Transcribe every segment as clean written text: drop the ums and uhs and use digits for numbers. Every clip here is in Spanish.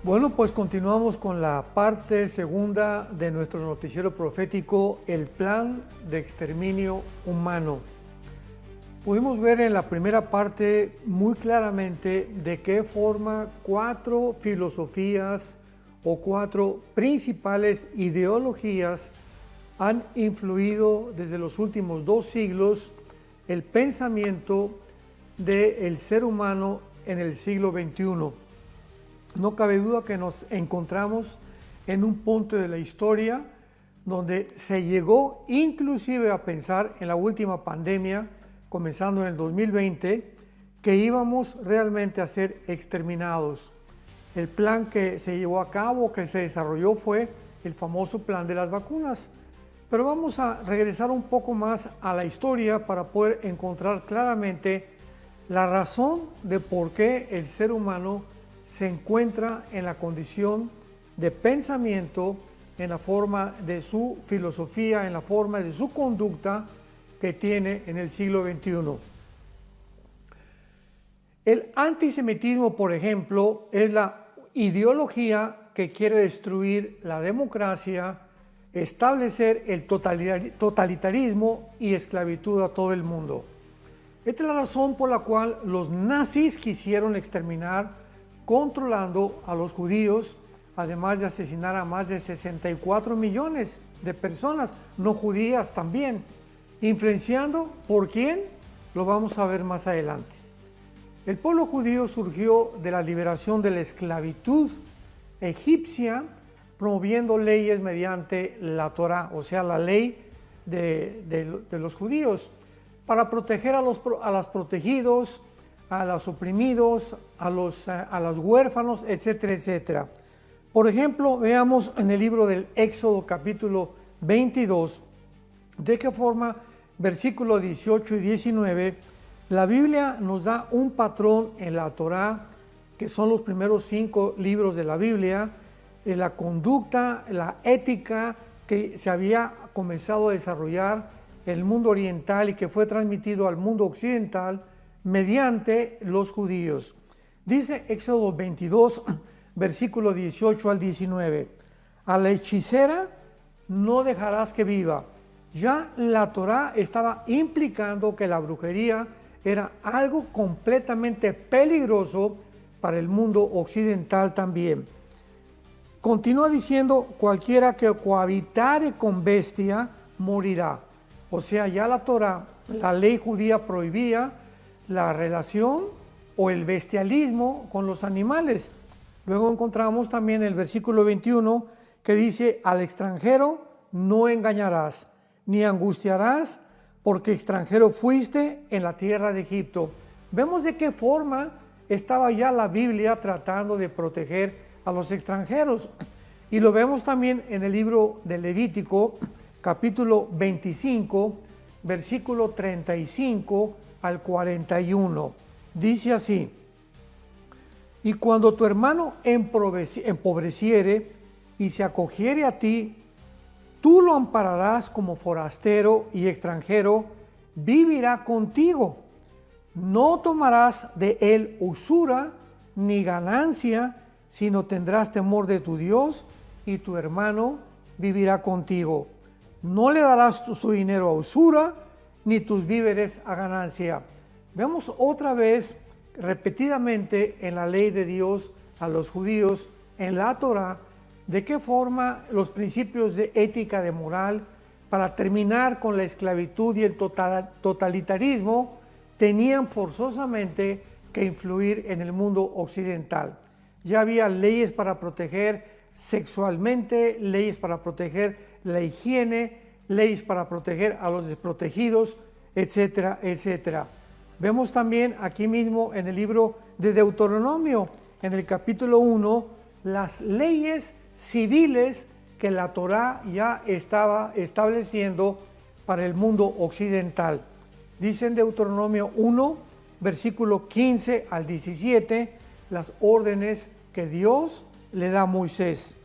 Bueno, pues continuamos con la parte segunda de nuestro noticiero profético, el plan de exterminio humano. Pudimos ver en la primera parte muy claramente de qué forma 4 filosofías o 4 principales ideologías han influido desde los últimos 2 siglos el pensamiento del ser humano en el siglo XXI. No cabe duda que nos encontramos en un punto de la historia donde se llegó inclusive a pensar en la última pandemia, comenzando en el 2020, que íbamos realmente a ser exterminados. El plan que se llevó a cabo, que se desarrolló, fue el famoso plan de las vacunas. Pero vamos a regresar un poco más a la historia para poder encontrar claramente la razón de por qué el ser humano se encuentra en la condición de pensamiento, en la forma de su filosofía, en la forma de su conducta que tiene en el siglo XXI. El antisemitismo, por ejemplo, es la ideología que quiere destruir la democracia, establecer el totalitarismo y esclavitud a todo el mundo. Esta es la razón por la cual los nazis quisieron exterminar controlando a los judíos, además de asesinar a más de 64 millones de personas no judías también, influenciando por quién, lo vamos a ver más adelante. El pueblo judío surgió de la liberación de la esclavitud egipcia, promoviendo leyes mediante la Torá, o sea, la ley de los judíos, para proteger a los protegidos, a los oprimidos, a los huérfanos, etcétera, etcétera. Por ejemplo, veamos en el libro del Éxodo capítulo 22, de qué forma, versículos 18 y 19, la Biblia nos da un patrón en la Torá, que son los primeros 5 libros de la Biblia, de la conducta, la ética que se había comenzado a desarrollar en el mundo oriental y que fue transmitido al mundo occidental mediante los judíos. Dice Éxodo 22, versículo 18 al 19, a la hechicera no dejarás que viva. Ya la Torá estaba implicando que la brujería era algo completamente peligroso para el mundo occidental también. Continúa diciendo, cualquiera que cohabitare con bestia morirá. O sea, ya la Torá, la ley judía prohibía la relación o el bestialismo con los animales. Luego encontramos también el versículo 21 que dice, al extranjero no engañarás, ni angustiarás, porque extranjero fuiste en la tierra de Egipto. Vemos de qué forma estaba ya la Biblia tratando de proteger a los extranjeros. Y lo vemos también en el libro de Levítico, capítulo 25, versículo 35 al 41. Dice así, y cuando tu hermano empobreciere y se acogiere a ti, tú lo ampararás como forastero y extranjero, vivirá contigo. No tomarás de él usura ni ganancia, sino tendrás temor de tu Dios y tu hermano vivirá contigo. No le darás tu dinero a usura, ni tus víveres a ganancia. Vemos otra vez, repetidamente, en la ley de Dios a los judíos, en la Torá, de qué forma los principios de ética, de moral, para terminar con la esclavitud y el totalitarismo, tenían forzosamente que influir en el mundo occidental. Ya había leyes para proteger sexualmente, leyes para proteger la higiene, leyes para proteger a los desprotegidos, etcétera, etcétera. Vemos también aquí mismo en el libro de Deuteronomio, en el capítulo 1, las leyes civiles que la Torá ya estaba estableciendo para el mundo occidental. Dice en Deuteronomio 1, versículo 15 al 17, las órdenes que Dios le da a Moisés.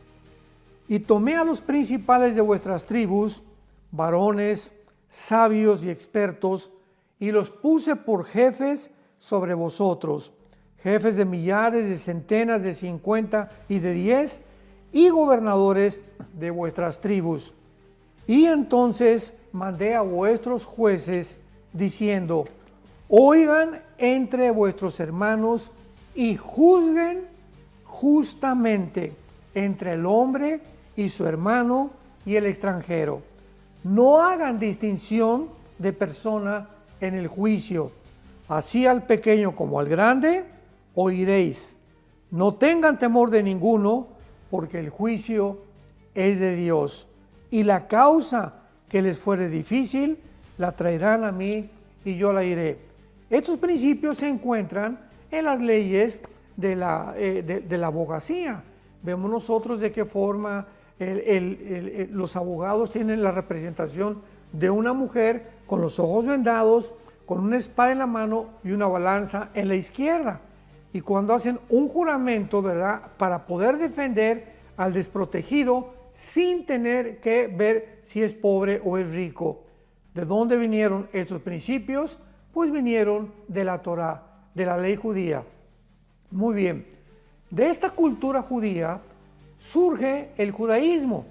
Y tomé a los principales de vuestras tribus, varones, sabios y expertos, y los puse por jefes sobre vosotros. jefes de millares, de centenas, de 50 y de 10, y gobernadores de vuestras tribus. Y entonces mandé a vuestros jueces diciendo: oigan entre vuestros hermanos y juzguen justamente entre el hombre y su hermano y el extranjero. No hagan distinción de persona en el juicio. Así al pequeño como al grande oiréis. No tengan temor de ninguno, porque el juicio es de Dios. Y la causa que les fuere difícil, la traerán a mí y yo la iré. Estos principios se encuentran en las leyes de la abogacía. Vemos nosotros de qué forma los abogados tienen la representación de una mujer con los ojos vendados, con una espada en la mano y una balanza en la izquierda. Y cuando hacen un juramento, ¿verdad?, para poder defender al desprotegido sin tener que ver si es pobre o es rico. ¿De dónde vinieron esos principios? Pues vinieron de la Torá, de la ley judía. Muy bien, de esta cultura judía surge el judaísmo,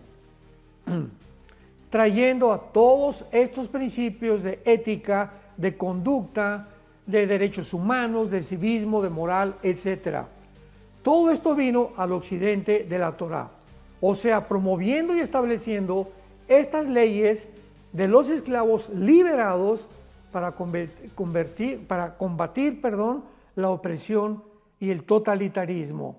trayendo a todos estos principios de ética, de conducta, de derechos humanos, de civismo, de moral, etc. Todo esto vino al occidente de la Torá, o sea, promoviendo y estableciendo estas leyes de los esclavos liberados para combatir, la opresión y el totalitarismo.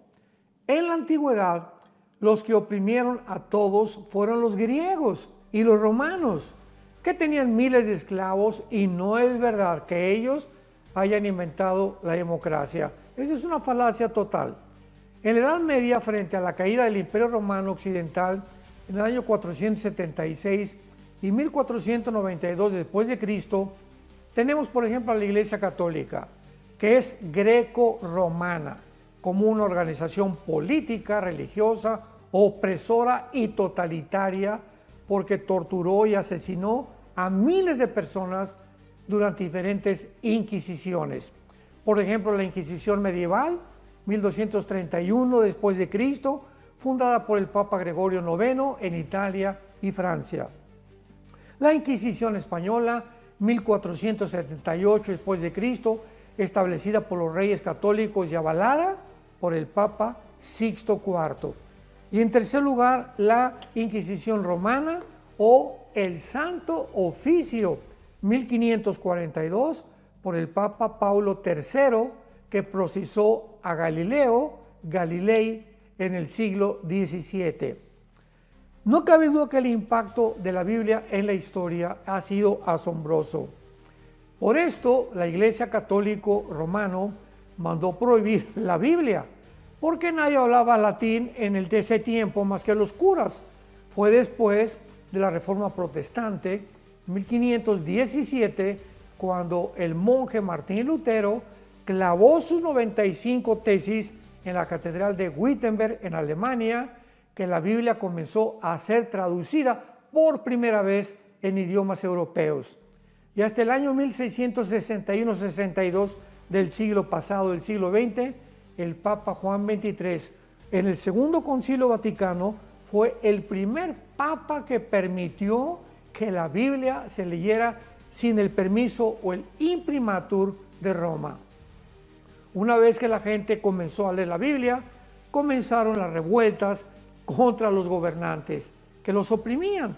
En la antigüedad, los que oprimieron a todos fueron los griegos y los romanos, que tenían miles de esclavos, y no es verdad que ellos hayan inventado la democracia. Esa es una falacia total. En la Edad Media, frente a la caída del Imperio Romano Occidental, en el año 476 y 1492 después de Cristo, tenemos, por ejemplo, a la Iglesia Católica, que es greco-romana, como una organización política, religiosa, opresora y totalitaria, porque torturó y asesinó a miles de personas durante diferentes inquisiciones. Por ejemplo, la Inquisición medieval, 1231 después de Cristo, fundada por el Papa Gregorio IX en Italia y Francia. La Inquisición española, 1478 después de Cristo, establecida por los reyes católicos y avalada por el Papa Sixto IV. Y en tercer lugar, la Inquisición romana o el Santo Oficio, 1542, por el Papa Paulo III, que procesó a Galileo Galilei en el siglo XVII. No cabe duda que el impacto de la Biblia en la historia ha sido asombroso. Por esto, la Iglesia Católico Romano mandó prohibir la Biblia, porque nadie hablaba latín en ese tiempo más que los curas. Fue después de la Reforma Protestante, 1517, cuando el monje Martín Lutero clavó sus 95 tesis en la Catedral de Wittenberg, en Alemania, que la Biblia comenzó a ser traducida por primera vez en idiomas europeos. Y hasta el año 1661-62 del siglo pasado, del siglo XX, el Papa Juan XXIII, en el Segundo Concilio Vaticano, fue el primer papa que permitió que la Biblia se leyera sin el permiso o el imprimatur de Roma. Una vez que la gente comenzó a leer la Biblia, comenzaron las revueltas contra los gobernantes que los oprimían,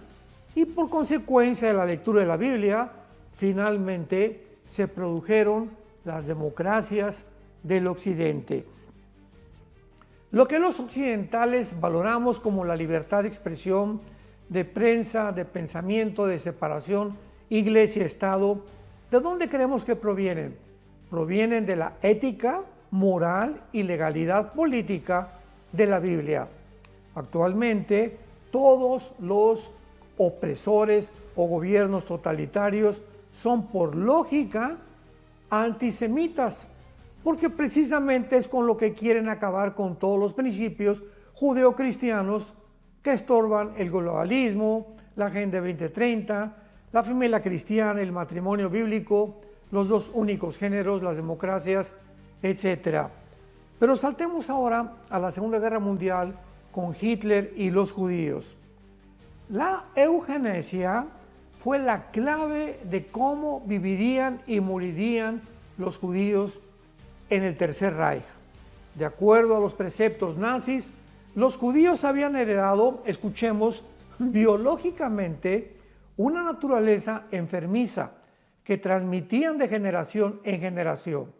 y por consecuencia de la lectura de la Biblia, finalmente se produjeron las democracias del occidente. Lo que los occidentales valoramos como la libertad de expresión, de prensa, de pensamiento, de separación, iglesia-estado, ¿de dónde creemos que provienen? Provienen de la ética, moral y legalidad política de la Biblia. Actualmente, todos los opresores o gobiernos totalitarios son por lógica antisemitas, porque precisamente es con lo que quieren acabar con todos los principios judeocristianos que estorban el globalismo, la Agenda 2030, la familia cristiana, el matrimonio bíblico, los dos únicos géneros, las democracias, etc. Pero saltemos ahora a la Segunda Guerra Mundial con Hitler y los judíos. La eugenesia fue la clave de cómo vivirían y morirían los judíos en el Tercer Reich. De acuerdo a los preceptos nazis, los judíos habían heredado, escuchemos, biológicamente una naturaleza enfermiza que transmitían de generación en generación.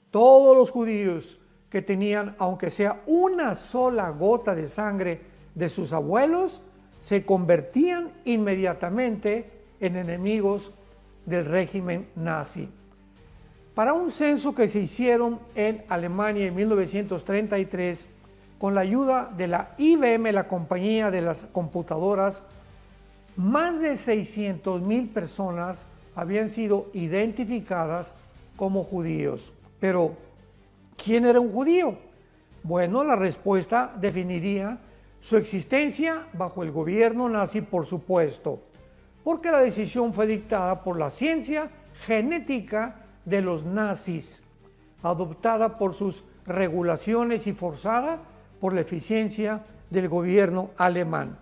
Todos los judíos que tenían, aunque sea una sola gota de sangre de sus abuelos, se convertían inmediatamente en enemigos del régimen nazi. Para un censo que se hicieron en Alemania en 1933, con la ayuda de la IBM, la compañía de las computadoras, más de 600,000 personas habían sido identificadas como judíos. Pero, ¿quién era un judío? Bueno, la respuesta definiría su existencia bajo el gobierno nazi, por supuesto, porque la decisión fue dictada por la ciencia genética de los nazis, adoptada por sus regulaciones y forzada por la eficiencia del gobierno alemán.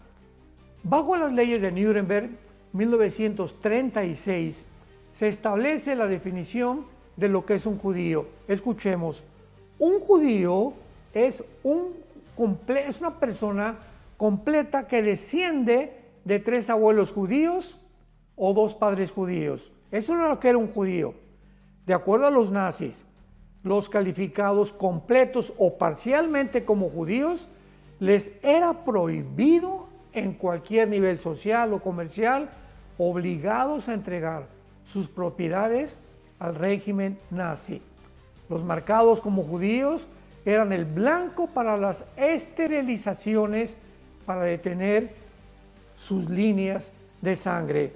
Bajo las leyes de Nuremberg, 1936, se establece la definición de lo que es un judío. Escuchemos, un judío es una persona completa que desciende de 3 abuelos judíos o 2 padres judíos. Eso era lo que era un judío. De acuerdo a los nazis, los calificados completos o parcialmente como judíos, les era prohibido en cualquier nivel social o comercial, obligados a entregar sus propiedades al régimen nazi. Los marcados como judíos eran el blanco para las esterilizaciones para detener sus líneas de sangre.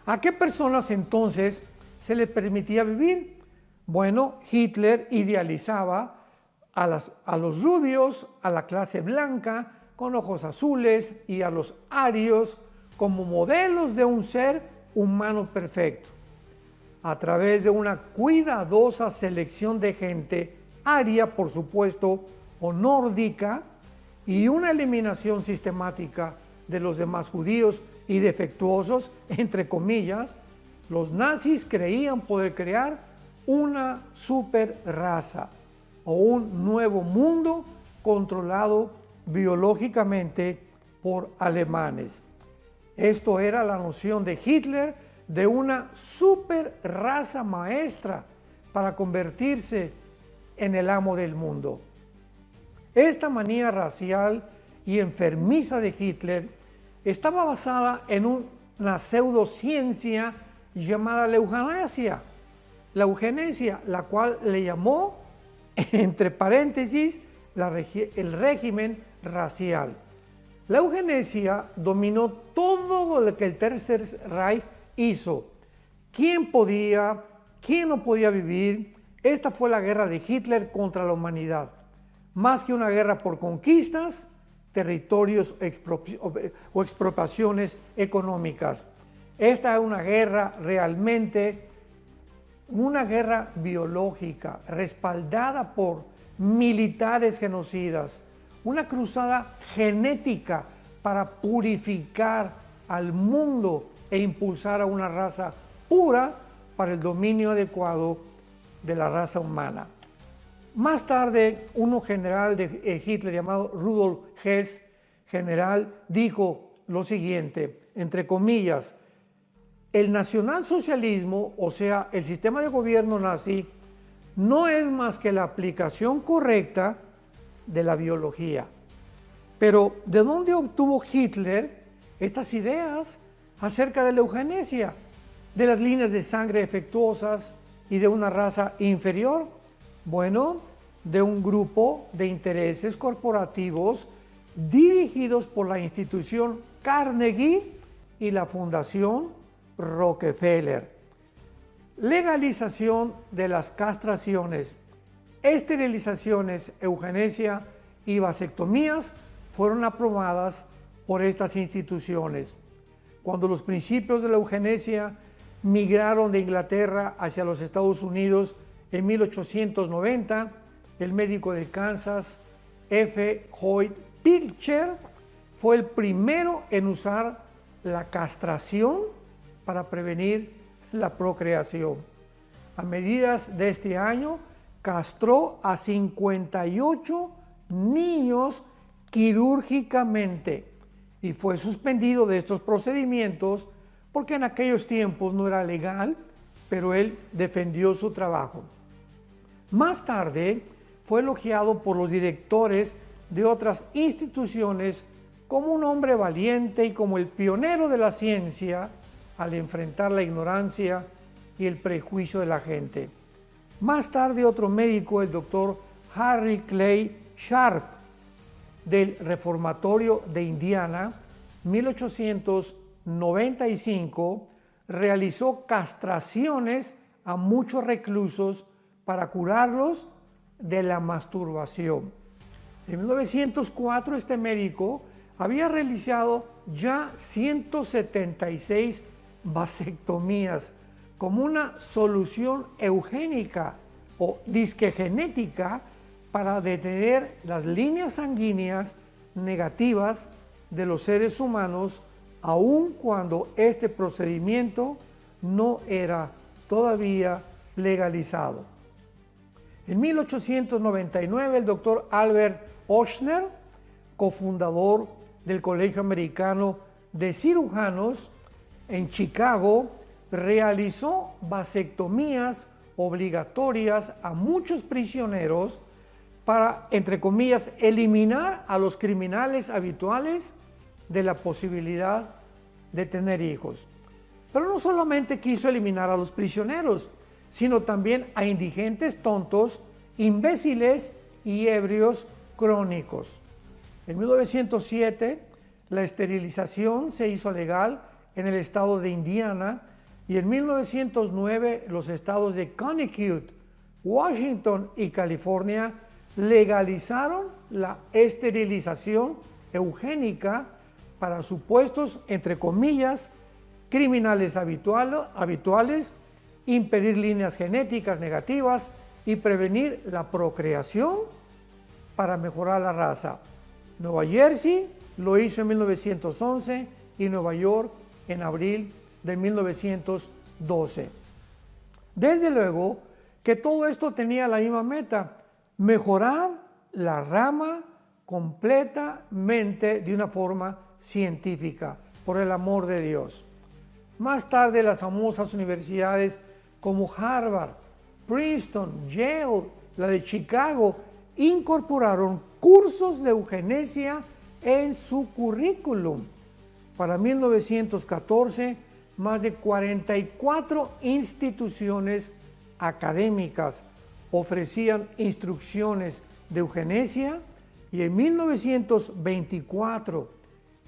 ¿A qué personas entonces se les permitía vivir? Bueno, Hitler idealizaba a los rubios, a la clase blanca con ojos azules y a los arios como modelos de un ser humano perfecto. A través de una cuidadosa selección de gente aria, por supuesto, o nórdica, y una eliminación sistemática de los demás judíos y defectuosos, entre comillas, los nazis creían poder crear una super raza o un nuevo mundo controlado biológicamente por alemanes. Esto era la noción de Hitler de una super raza maestra para convertirse en el amo del mundo. Esta manía racial y enfermiza de Hitler estaba basada en una pseudociencia llamada la eugenesia, la cual le llamó, entre paréntesis, el régimen racial. La eugenesia dominó todo lo que el Tercer Reich hizo. ¿Quién podía, quién no podía vivir? Esta fue la guerra de Hitler contra la humanidad. Más que una guerra por conquistas, territorios o expropiaciones económicas. Esta es una guerra realmente, una guerra biológica, respaldada por militares genocidas, una cruzada genética para purificar al mundo e impulsar a una raza pura para el dominio adecuado de la raza humana. Más tarde, un general de Hitler llamado Rudolf Hess, general, dijo lo siguiente, entre comillas: el nacionalsocialismo, o sea, el sistema de gobierno nazi, no es más que la aplicación correcta de la biología. Pero, ¿de dónde obtuvo Hitler estas ideas acerca de la eugenesia, de las líneas de sangre defectuosas y de una raza inferior? Bueno, de un grupo de intereses corporativos dirigidos por la institución Carnegie y la Fundación Rockefeller. Legalización de las castraciones, esterilizaciones, eugenesia y vasectomías fueron aprobadas por estas instituciones. Cuando los principios de la eugenesia migraron de Inglaterra hacia los Estados Unidos en 1890, el médico de Kansas, F. Hoyt Pilcher, fue el primero en usar la castración para prevenir la procreación. A mediados de este año, castró a 58 niños quirúrgicamente y fue suspendido de estos procedimientos porque en aquellos tiempos no era legal, pero él defendió su trabajo. Más tarde fue elogiado por los directores de otras instituciones como un hombre valiente y como el pionero de la ciencia al enfrentar la ignorancia y el prejuicio de la gente. Más tarde otro médico, el doctor Harry Clay Sharp, del Reformatorio de Indiana, 1895, realizó castraciones a muchos reclusos para curarlos de la masturbación. En 1904 este médico había realizado ya 176 vasectomías como una solución eugénica o disque genética para detener las líneas sanguíneas negativas de los seres humanos, aun cuando este procedimiento no era todavía legalizado. En 1899 el doctor Albert Ochsner, cofundador del Colegio Americano de Cirujanos en Chicago, realizó vasectomías obligatorias a muchos prisioneros para, entre comillas, eliminar a los criminales habituales de la posibilidad de tener hijos. Pero no solamente quiso eliminar a los prisioneros, sino también a indigentes tontos, imbéciles y ebrios crónicos. En 1907, la esterilización se hizo legal en el estado de Indiana y en 1909 los estados de Connecticut, Washington y California legalizaron la esterilización eugénica para supuestos, entre comillas, criminales habituales, impedir líneas genéticas negativas y prevenir la procreación para mejorar la raza. Nueva Jersey lo hizo en 1911 y Nueva York en abril de 1912. Desde luego que todo esto tenía la misma meta: mejorar la rama completamente de una forma científica, por el amor de Dios. Más tarde las famosas universidades como Harvard, Princeton, Yale, la de Chicago, incorporaron cursos de eugenesia en su currículum. Para 1914, más de 44 instituciones académicas ofrecían instrucciones de eugenesia y en 1924,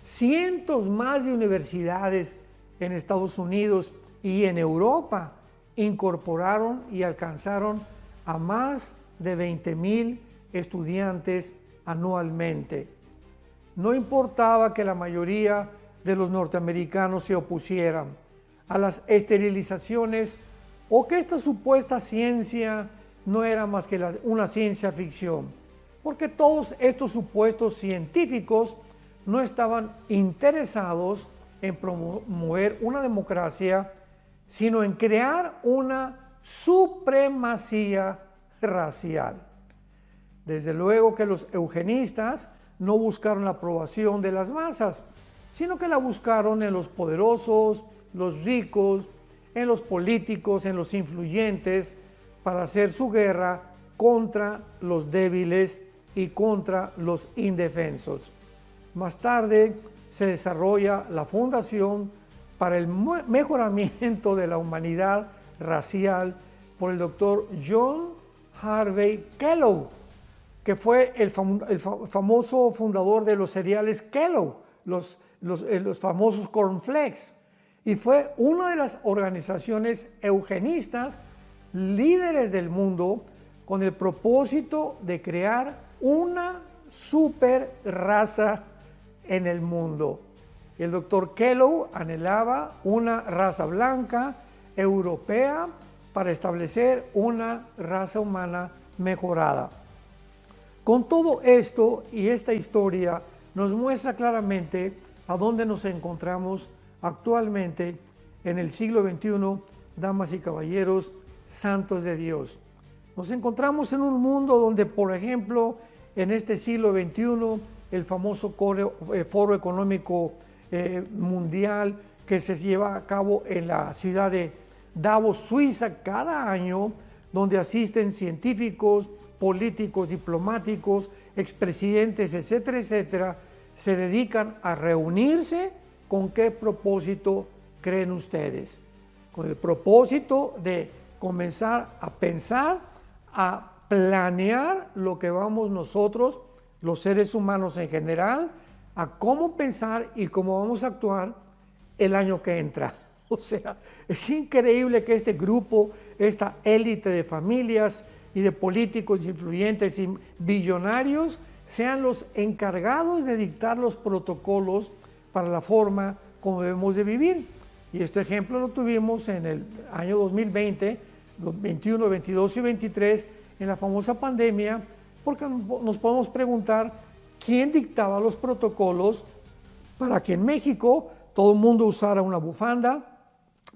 cientos más de universidades en Estados Unidos y en Europa incorporaron y alcanzaron a más de 20,000 estudiantes anualmente. No importaba que la mayoría de los norteamericanos se opusieran a las esterilizaciones o que esta supuesta ciencia no era más que una ciencia ficción, porque todos estos supuestos científicos no estaban interesados en promover una democracia, sino en crear una supremacía racial. Desde luego que los eugenistas no buscaron la aprobación de las masas, sino que la buscaron en los poderosos, los ricos, en los políticos, en los influyentes, para hacer su guerra contra los débiles y contra los indefensos. Más tarde se desarrolla la Fundación para el Mejoramiento de la Humanidad Racial por el doctor John Harvey Kellogg, que fue el famoso fundador de los cereales Kellogg, los famosos cornflakes, y fue una de las organizaciones eugenistas líderes del mundo con el propósito de crear una super raza en el mundo. El doctor Kellogg anhelaba una raza blanca europea para establecer una raza humana mejorada. Con todo esto y esta historia nos muestra claramente a dónde nos encontramos actualmente en el siglo XXI, damas y caballeros, santos de Dios. Nos encontramos en un mundo donde, por ejemplo, en este siglo XXI, el famoso Foro Económico Mundial que se lleva a cabo en la ciudad de Davos, Suiza, cada año, donde asisten científicos, políticos, diplomáticos, expresidentes, etcétera, etcétera, se dedican a reunirse. ¿Con qué propósito creen ustedes? Con el propósito de comenzar a pensar, a planear lo que vamos nosotros, los seres humanos en general, a cómo pensar y cómo vamos a actuar el año que entra. O sea, es increíble que este grupo, esta élite de familias y de políticos influyentes y billonarios sean los encargados de dictar los protocolos para la forma como debemos de vivir. Y este ejemplo lo tuvimos en el año 2020, 21, 22 y 23, en la famosa pandemia, porque nos podemos preguntar quién dictaba los protocolos para que en México todo el mundo usara una bufanda,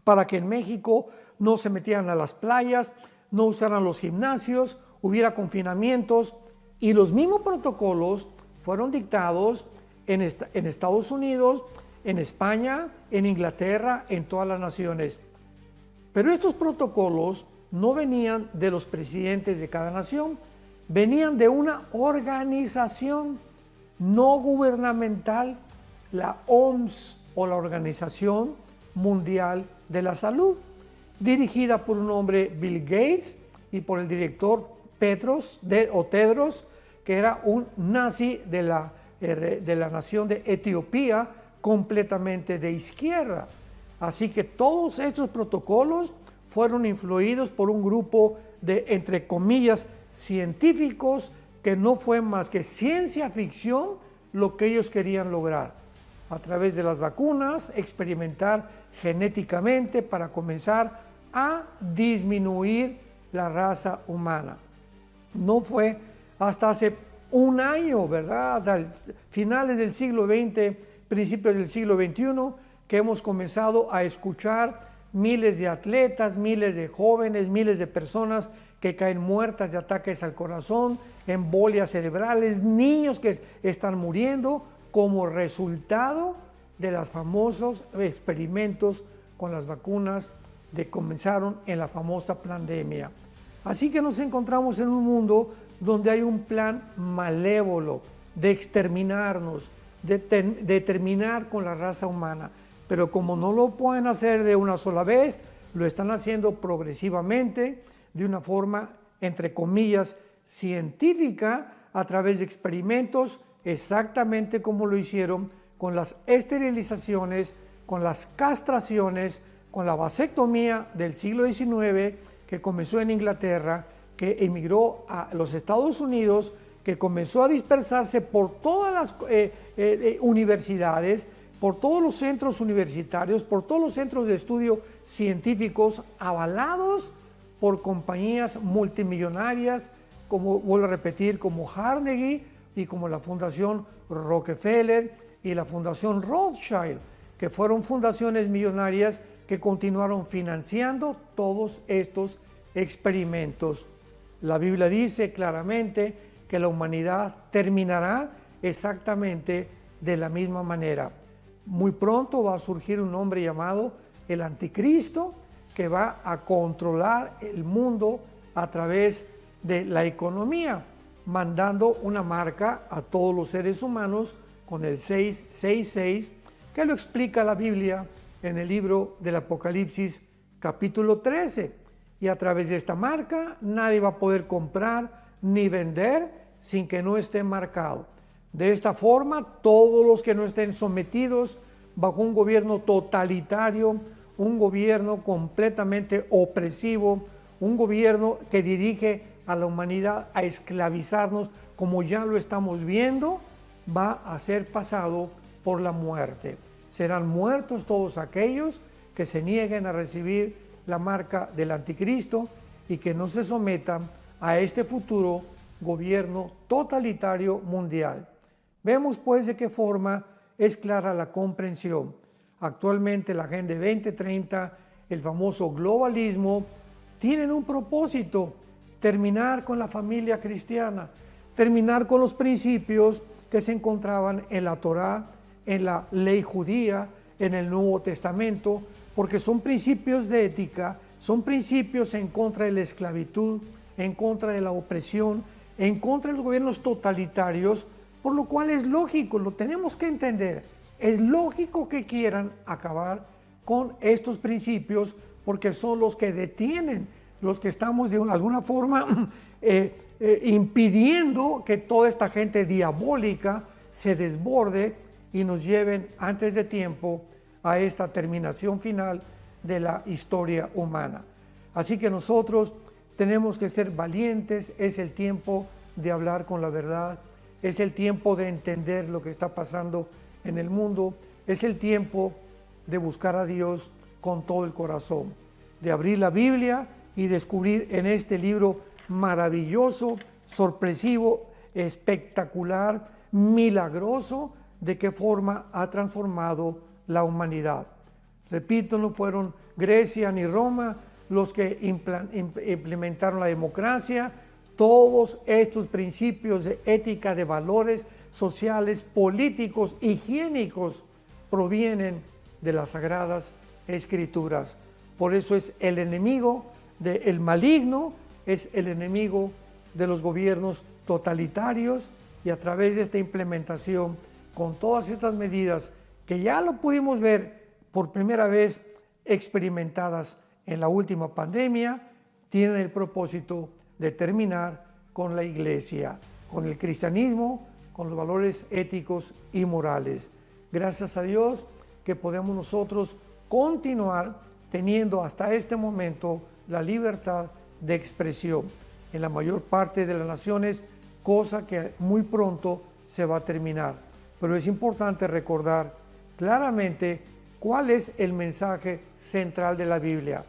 para que en México no se metieran a las playas, no usaran los gimnasios, hubiera confinamientos, y los mismos protocolos fueron dictados en Estados Unidos, en España, en Inglaterra, en todas las naciones. Pero estos protocolos no venían de los presidentes de cada nación, venían de una organización no gubernamental, la OMS, o la Organización Mundial de la Salud, dirigida por un hombre, Bill Gates, y por el director Tedros, que era un nazi de la nación de Etiopía, completamente de izquierda. Así que todos estos protocolos fueron influidos por un grupo de, entre comillas, científicos, que no fue más que ciencia ficción lo que ellos querían lograr. A través de las vacunas, experimentar genéticamente para comenzar a disminuir la raza humana. No fue hasta hace un año, ¿verdad? A finales del siglo XX, principios del siglo XXI, que hemos comenzado a escuchar miles de atletas, miles de jóvenes, miles de personas que caen muertas de ataques al corazón, embolias cerebrales, niños que están muriendo como resultado de los famosos experimentos con las vacunas que comenzaron en la famosa pandemia. Así que nos encontramos en un mundo donde hay un plan malévolo de exterminarnos, de terminar con la raza humana. Pero como no lo pueden hacer de una sola vez, lo están haciendo progresivamente, de una forma, entre comillas, científica, a través de experimentos, exactamente como lo hicieron con las esterilizaciones, con las castraciones, con la vasectomía del siglo XIX, que comenzó en Inglaterra, que emigró a los Estados Unidos, que comenzó a dispersarse por todas las universidades, por todos los centros universitarios, por todos los centros de estudio científicos avalados por compañías multimillonarias, como vuelvo a repetir, como Carnegie y como la Fundación Rockefeller y la Fundación Rothschild, que fueron fundaciones millonarias que continuaron financiando todos estos experimentos. La Biblia dice claramente que la humanidad terminará exactamente de la misma manera. Muy pronto va a surgir un hombre llamado el Anticristo, que va a controlar el mundo a través de la economía, mandando una marca a todos los seres humanos con el 666, que lo explica la Biblia en el libro del Apocalipsis capítulo 13. Y a través de esta marca nadie va a poder comprar ni vender sin que no esté marcado. De esta forma, todos los que no estén sometidos bajo un gobierno totalitario, un gobierno completamente opresivo, un gobierno que dirige a la humanidad a esclavizarnos, como ya lo estamos viendo, va a ser pasado por la muerte. Serán muertos todos aquellos que se nieguen a recibir la marca del Anticristo y que no se sometan a este futuro gobierno totalitario mundial. Vemos pues de qué forma es clara la comprensión. Actualmente la Agenda 2030, el famoso globalismo, tienen un propósito: terminar con la familia cristiana, terminar con los principios que se encontraban en la Torá, en la ley judía, en el Nuevo Testamento, porque son principios de ética, son principios en contra de la esclavitud, en contra de la opresión, en contra de los gobiernos totalitarios, por lo cual es lógico, lo tenemos que entender, es lógico que quieran acabar con estos principios porque son los que detienen, los que estamos de alguna forma impidiendo que toda esta gente diabólica se desborde y nos lleven antes de tiempo a esta terminación final de la historia humana. Así que nosotros tenemos que ser valientes, es el tiempo de hablar con la verdad, es el tiempo de entender lo que está pasando en el mundo, es el tiempo de buscar a Dios con todo el corazón, de abrir la Biblia y descubrir en este libro maravilloso, sorpresivo, espectacular, milagroso, de qué forma ha transformado la humanidad. Repito, no fueron Grecia ni Roma los que implementaron la democracia. Todos estos principios de ética, de valores sociales, políticos, higiénicos, provienen de las Sagradas Escrituras. Por eso es el enemigo del maligno, es el enemigo de los gobiernos totalitarios, y a través de esta implementación, con todas estas medidas que ya lo pudimos ver por primera vez experimentadas en la última pandemia, tienen el propósito de terminar con la Iglesia, con el cristianismo, con los valores éticos y morales. Gracias a Dios que podemos nosotros continuar teniendo hasta este momento la libertad de expresión en la mayor parte de las naciones, cosa que muy pronto se va a terminar. Pero es importante recordar claramente cuál es el mensaje central de la Biblia.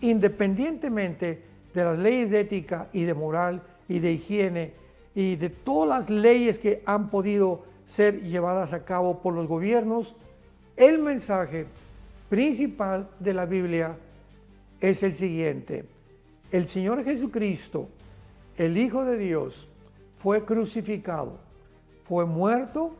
Independientemente de las leyes de ética y de moral y de higiene y de todas las leyes que han podido ser llevadas a cabo por los gobiernos, el mensaje principal de la Biblia es el siguiente: el Señor Jesucristo, el Hijo de Dios, fue crucificado, fue muerto,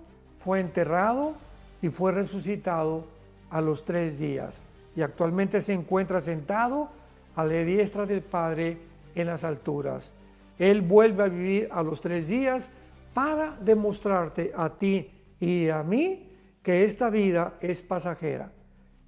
fue enterrado y fue resucitado a los 3 días. Y actualmente se encuentra sentado a la diestra del Padre en las alturas. Él vuelve a vivir a los 3 días para demostrarte a ti y a mí que esta vida es pasajera,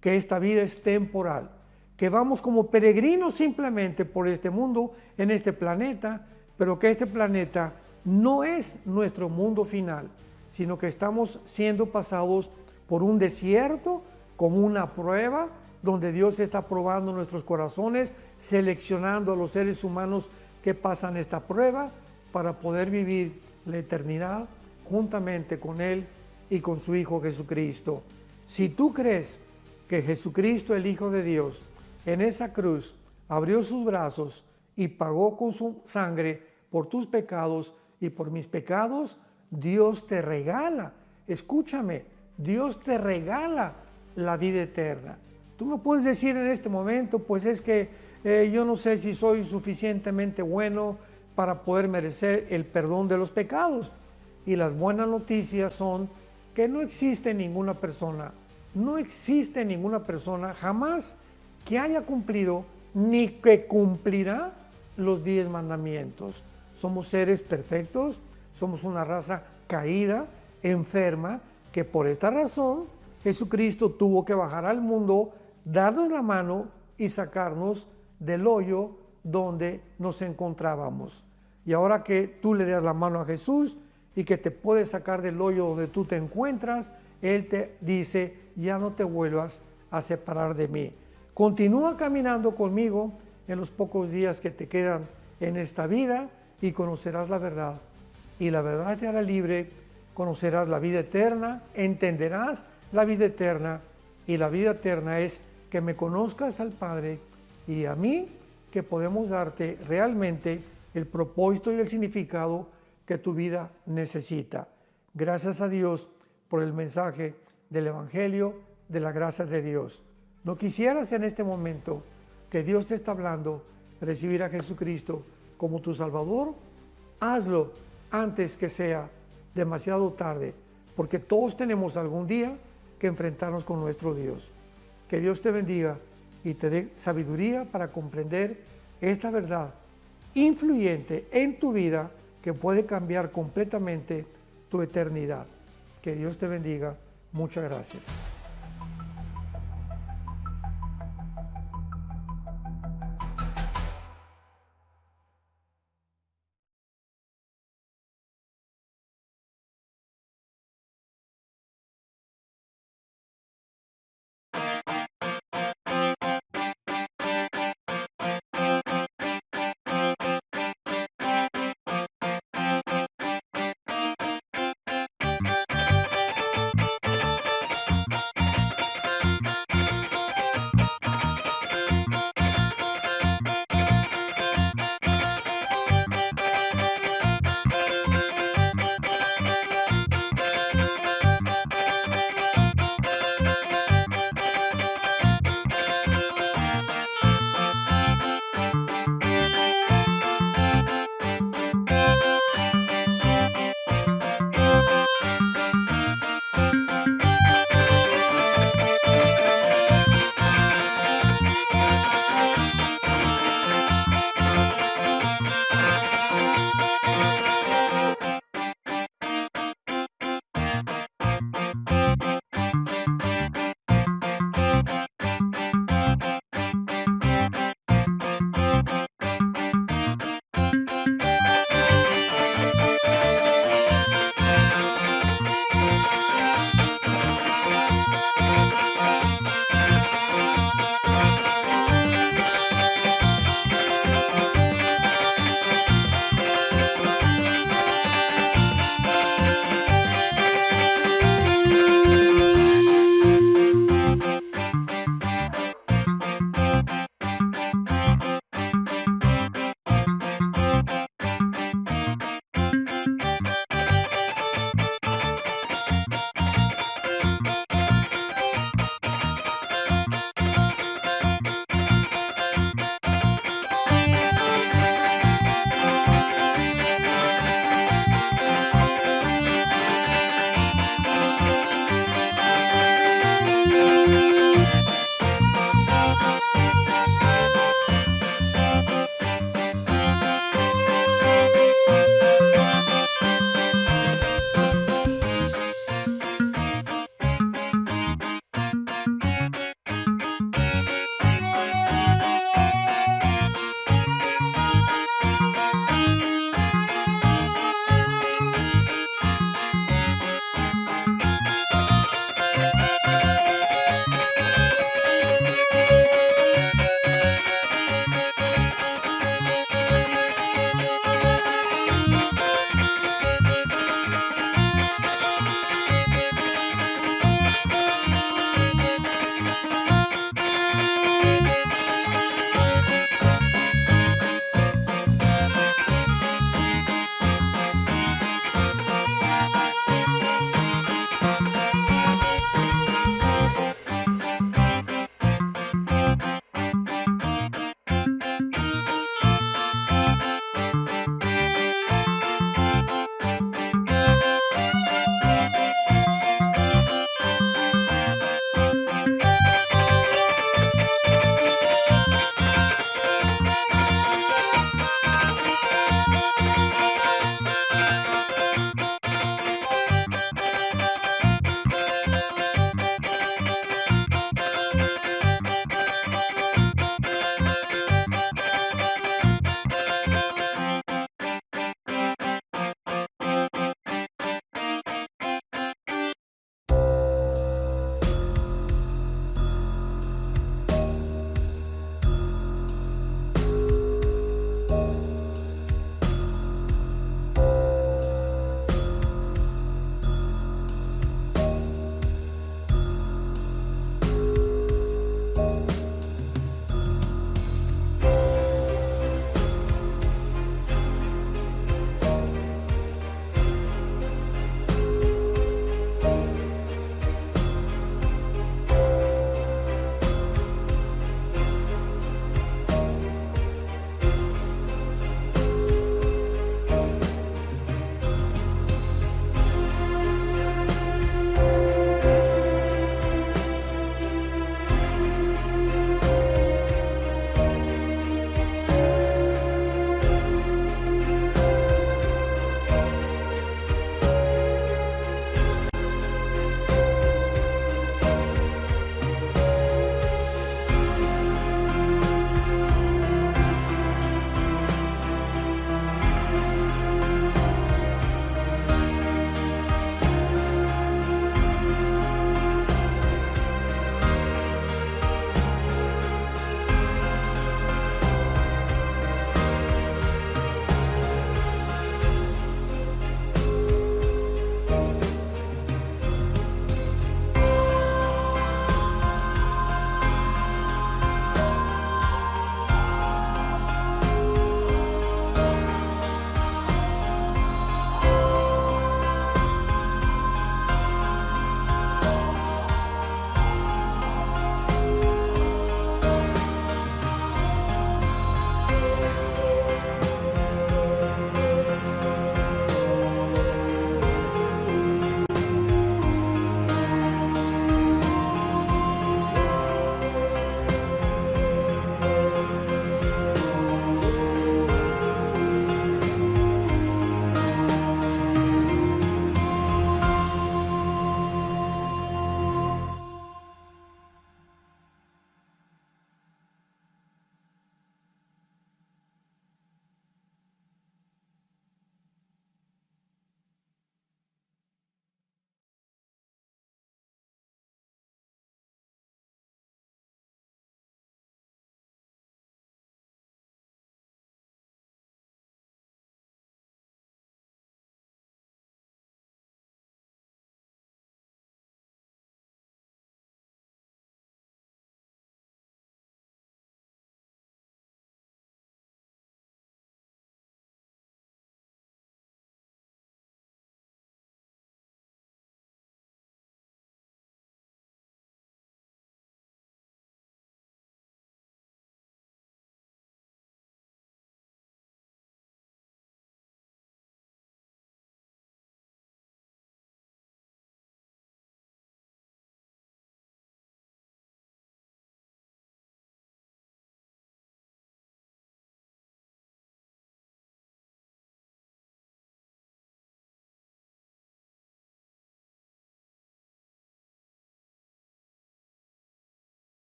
que esta vida es temporal, que vamos como peregrinos simplemente por este mundo, en este planeta, pero que este planeta no es nuestro mundo final, sino que estamos siendo pasados por un desierto como una prueba, donde Dios está probando nuestros corazones, seleccionando a los seres humanos que pasan esta prueba para poder vivir la eternidad juntamente con Él y con su Hijo Jesucristo. Si tú crees que Jesucristo, el Hijo de Dios, en esa cruz abrió sus brazos y pagó con su sangre por tus pecados y por mis pecados, Dios te regala, escúchame, Dios te regala la vida eterna. Tú me puedes decir en este momento, pues es que yo no sé si soy suficientemente bueno para poder merecer el perdón de los pecados. Y las buenas noticias son que no existe ninguna persona jamás que haya cumplido ni que cumplirá los 10 mandamientos. Somos seres perfectos, somos una raza caída, enferma, que por esta razón Jesucristo tuvo que bajar al mundo, darnos la mano y sacarnos del hoyo donde nos encontrábamos. Y ahora que tú le das la mano a Jesús y que te puede sacar del hoyo donde tú te encuentras, Él te dice: ya no te vuelvas a separar de mí. Continúa caminando conmigo en los pocos días que te quedan en esta vida y conocerás la verdad. Y la verdad te hará libre, conocerás la vida eterna, entenderás la vida eterna, y la vida eterna es que me conozcas al Padre y a mí, que podemos darte realmente el propósito y el significado que tu vida necesita. Gracias a Dios por el mensaje del Evangelio de la gracia de Dios. ¿No quisieras en este momento que Dios te está hablando, recibir a Jesucristo como tu Salvador? Hazlo antes que sea demasiado tarde, porque todos tenemos algún día que enfrentarnos con nuestro Dios. Que Dios te bendiga y te dé sabiduría para comprender esta verdad influyente en tu vida que puede cambiar completamente tu eternidad. Que Dios te bendiga. Muchas gracias.